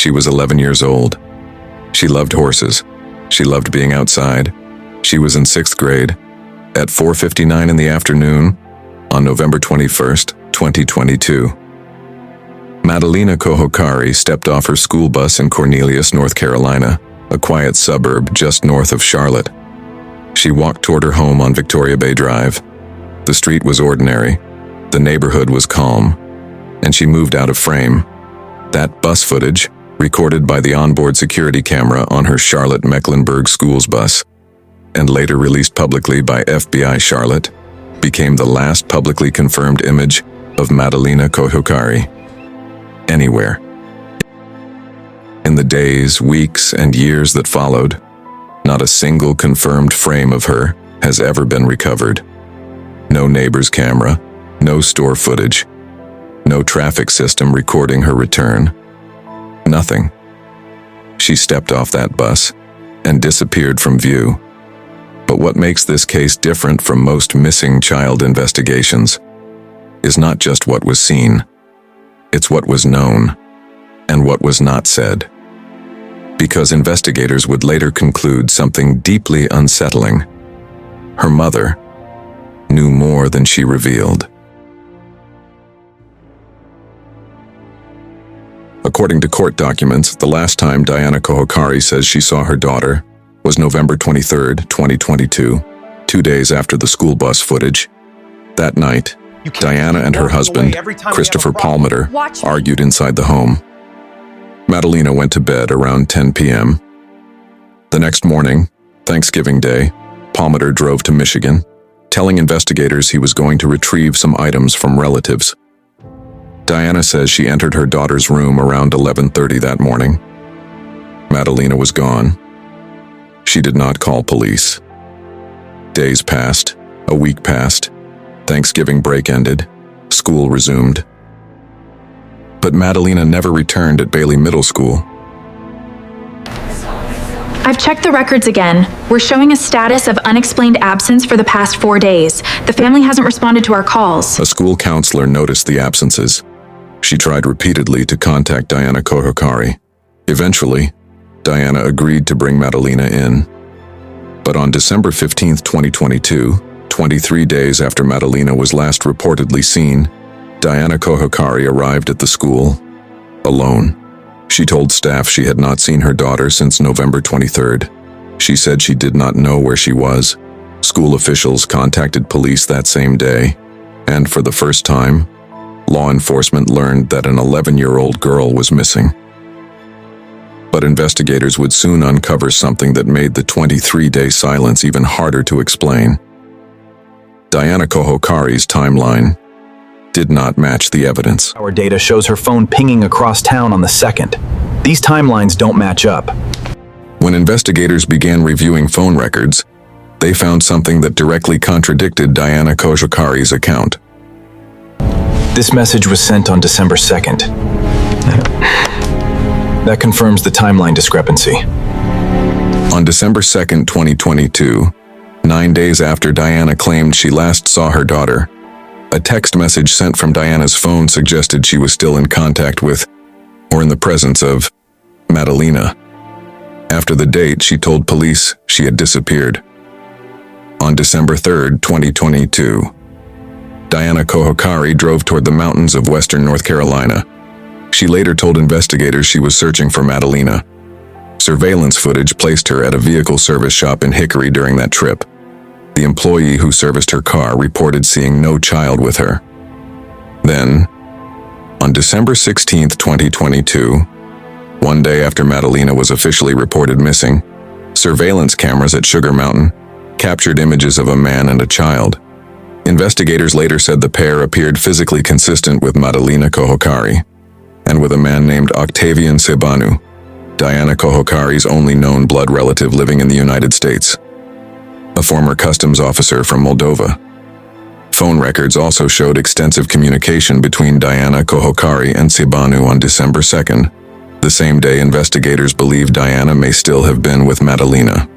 She was 11 years old. She loved horses. She loved being outside. She was in 6th grade. At 4:59 in the afternoon, on November 21st, 2022. Madalina Cojocari stepped off her school bus in Cornelius, North Carolina, a quiet suburb just north of Charlotte. She walked toward her home on Victoria Bay Drive. The street was ordinary. The neighborhood was calm. And she moved out of frame. That bus footage, recorded by the onboard security camera on her Charlotte-Mecklenburg Schools bus, and later released publicly by FBI Charlotte, became the last publicly confirmed image of Madalina Cojocari anywhere. In the days, weeks, and years that followed, not a single confirmed frame of her has ever been recovered. No neighbor's camera, no store footage, no traffic system recording her return. Nothing. She stepped off that bus and disappeared from view. But what makes this case different from most missing child investigations is not just what was seen, it's what was known and what was not said. Because investigators would later conclude something deeply unsettling. Her mother knew more than she revealed. According to court documents, the last time Diana Cojocari says she saw her daughter was November 23, 2022, 2 days after the school bus footage. That night, Diana and her husband, Christopher Palmer, argued inside the home. Madalina went to bed around 10 p.m. The next morning, Thanksgiving Day, Palmer drove to Michigan, telling investigators he was going to retrieve some items from relatives. Diana says she entered her daughter's room around 11:30 that morning. Madalina was gone. She did not call police. Days passed, a week passed, Thanksgiving break ended, school resumed. But Madalina never returned at Bailey Middle School. I've checked the records again. We're showing a status of unexplained absence for the past 4 days. The family hasn't responded to our calls. A school counselor noticed the absences. She tried repeatedly to contact Diana Cojocari. Eventually, Diana agreed to bring Madalina in. But on December 15, 2022, 23 days after Madalina was last reportedly seen, Diana Cojocari arrived at the school alone. She told staff she had not seen her daughter since November 23rd. She said she did not know where she was. School officials contacted police that same day, and for the first time, law enforcement learned that an 11-year-old girl was missing. But investigators would soon uncover something that made the 23-day silence even harder to explain. Diana Cojocari's timeline did not match the evidence. Our data shows her phone pinging across town on the 2nd. These timelines don't match up. When investigators began reviewing phone records, they found something that directly contradicted Diana Cojocari's account. This message was sent on December 2nd. That confirms the timeline discrepancy. On December 2nd, 2022, 9 days after Diana claimed she last saw her daughter, a text message sent from Diana's phone suggested she was still in contact with, or in the presence of, Madalina. After the date, she told police she had disappeared. On December 3rd, 2022, Diana Cojocari drove toward the mountains of western North Carolina. She later told investigators she was searching for Madalina. Surveillance footage placed her at a vehicle service shop in Hickory during that trip. The employee who serviced her car reported seeing no child with her. Then, on December 16, 2022, 1 day after Madalina was officially reported missing, surveillance cameras at Sugar Mountain captured images of a man and a child. Investigators later said the pair appeared physically consistent with Madalina Cojocari and with a man named Octavian Sebanu, Diana Cojocari's only known blood relative living in the United States, a former customs officer from Moldova. Phone records also showed extensive communication between Diana Cojocari and Sebanu on December 2nd, the same day investigators believe Diana may still have been with Madalina.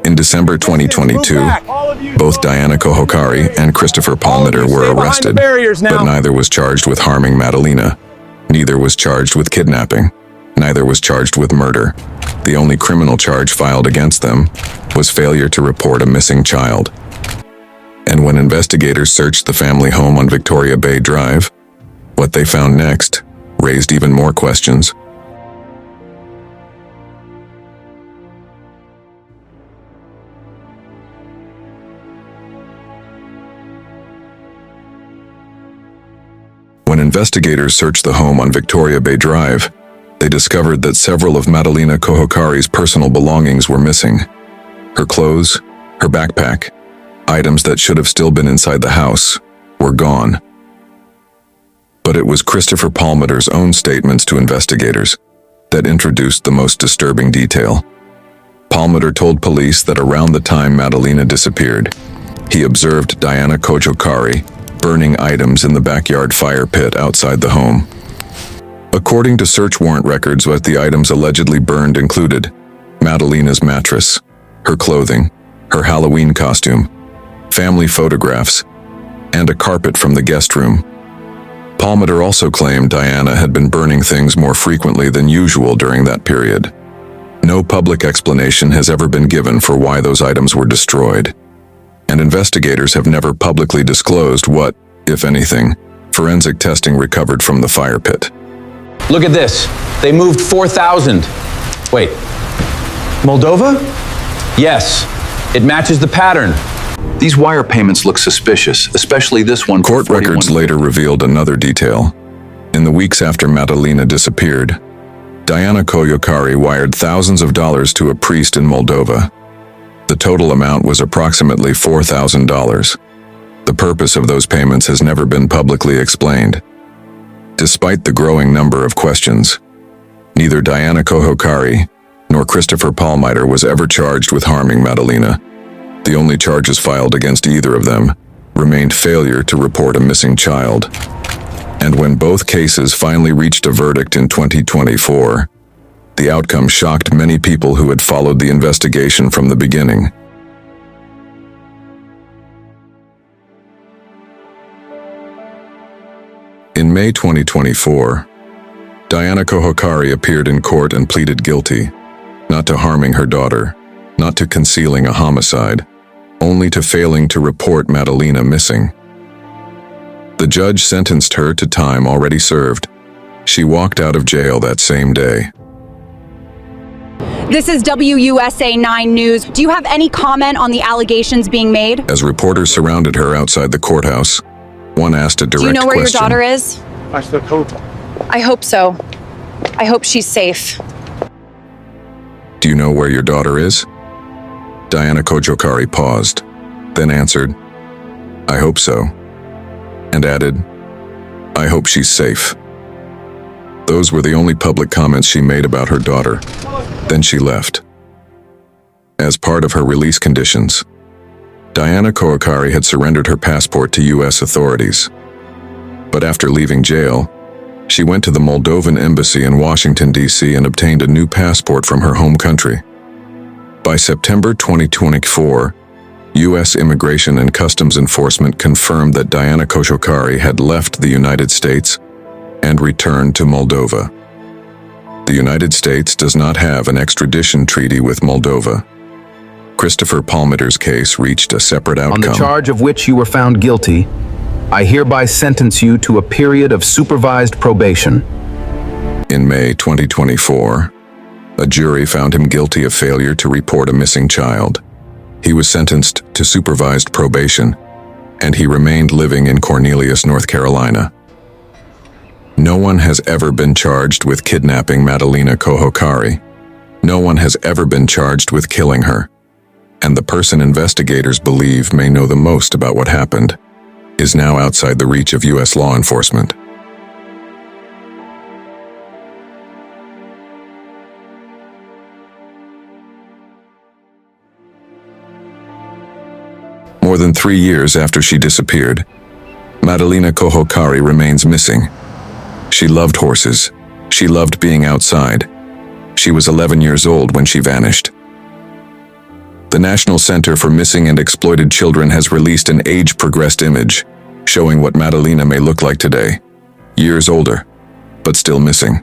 In December 2022, both Diana Cojocari and Christopher Palmer were arrested, but neither was charged with harming Madalina. Neither was charged with kidnapping. Neither was charged with murder. The only criminal charge filed against them was failure to report a missing child. And when investigators searched the family home on Victoria Bay Drive, what they found next raised even more questions. When investigators searched the home on Victoria Bay Drive, they discovered that several of Madalina Cojocari's personal belongings were missing. Her clothes, her backpack, items that should have still been inside the house, were gone. But it was Christopher Palmiter's own statements to investigators that introduced the most disturbing detail. Palmiter told police that around the time Madalina disappeared, he observed Diana Cojocari burning items in the backyard fire pit outside the home. According to search warrant records, what the items allegedly burned included Madalina's mattress, her clothing, her Halloween costume, family photographs, and a carpet from the guest room. Palmiter also claimed Diana had been burning things more frequently than usual during that period. No public explanation has ever been given for why those items were destroyed, and investigators have never publicly disclosed what, if anything, forensic testing recovered from the fire pit. Look at this. They moved 4,000. Wait. Moldova? Yes. It matches the pattern. These wire payments look suspicious, especially this one. Court records later revealed another detail. In the weeks after Madalina disappeared, Diana Cojocari wired thousands of dollars to a priest in Moldova. The total amount was approximately $4,000. The purpose of those payments has never been publicly explained. Despite the growing number of questions, neither Diana Cojocari nor Christopher Palmiter was ever charged with harming Madalina. The only charges filed against either of them remained failure to report a missing child. And when both cases finally reached a verdict in 2024, the outcome shocked many people who had followed the investigation from the beginning. In May 2024, Diana Cojocari appeared in court and pleaded guilty, not to harming her daughter, not to concealing a homicide, only to failing to report Madalina missing. The judge sentenced her to time already served. She walked out of jail that same day. This is WUSA 9 News. Do you have any comment on the allegations being made? As reporters surrounded her outside the courthouse, one asked a direct question. Do you know where your daughter is? I still hope. I hope so. I hope she's safe. Do you know where your daughter is? Diana Cojocari paused, then answered, I hope so, and added, I hope she's safe. Those were the only public comments she made about her daughter. Then she left. As part of her release conditions, Diana Cojocari had surrendered her passport to U.S. authorities. But after leaving jail, she went to the Moldovan embassy in Washington, D.C. and obtained a new passport from her home country. By September 2024, U.S. Immigration and Customs Enforcement confirmed that Diana Cojocari had left the United States and returned to Moldova. The United States does not have an extradition treaty with Moldova. Christopher Palmiter's case reached a separate outcome. On the charge of which you were found guilty, I hereby sentence you to a period of supervised probation. In May 2024, a jury found him guilty of failure to report a missing child. He was sentenced to supervised probation, and he remained living in Cornelius, North Carolina. No one has ever been charged with kidnapping Madalina Cojocari. No one has ever been charged with killing her. And the person investigators believe may know the most about what happened is now outside the reach of U.S. law enforcement. More than 3 years after she disappeared, Madalina Cojocari remains missing. She loved horses. She loved being outside. She was 11 years old when she vanished. The National Center for Missing and Exploited Children has released an age-progressed image showing what Madalina may look like today, years older, but still missing.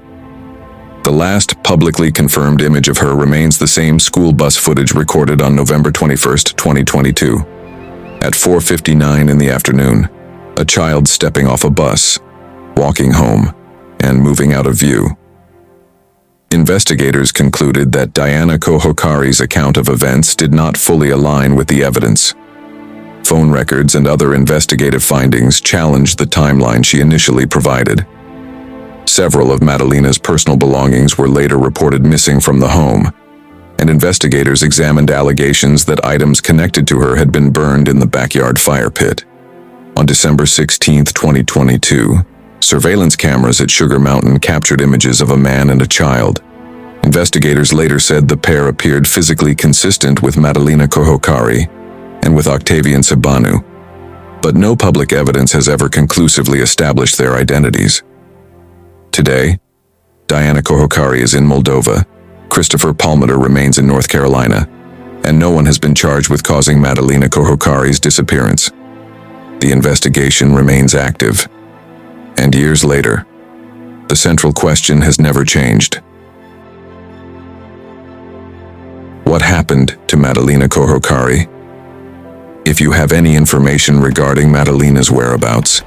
The The last publicly confirmed image of her remains the same school bus footage recorded on November 21st, 2022. At 4:59 in the afternoon, a child stepping off a bus, walking home, and moving out of view. Investigators concluded that Madalina Cojocari's account of events did not fully align with the evidence. Phone records and other investigative findings challenged the timeline she initially provided. Several of Madalina's personal belongings were later reported missing from the home, and investigators examined allegations that items connected to her had been burned in the backyard fire pit. On December 16, 2022, surveillance cameras at Sugar Mountain captured images of a man and a child. Investigators later said the pair appeared physically consistent with Madalina Cojocari and with Octavian Sabanu, but no public evidence has ever conclusively established their identities. Today, Madalina Cojocari is in Moldova, Christopher Palmater remains in North Carolina, and no one has been charged with causing Madalina Cojocari's disappearance. The investigation remains active. And years later, the central question has never changed. What happened to Madalina Cojocari? If you have any information regarding Madalina's whereabouts,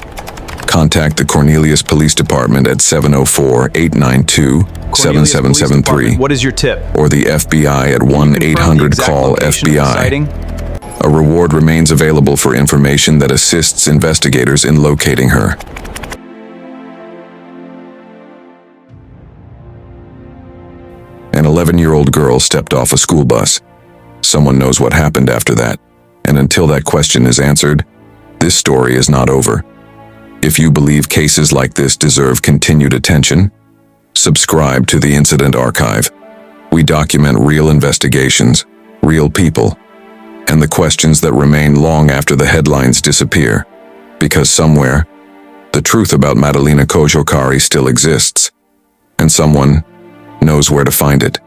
contact the Cornelius Police Department at 704-892-7773. What is your tip? Or the FBI at 1-800-CALL-FBI. A reward remains available for information that assists investigators in locating her. An 11-year-old girl stepped off a school bus. Someone knows what happened after that, and until that question is answered, this story is not over. If you believe cases like this deserve continued attention, subscribe to the Incident Archive. We document real investigations, real people, and the questions that remain long after the headlines disappear, because somewhere, the truth about Madalina Cojocari still exists, and someone knows where to find it.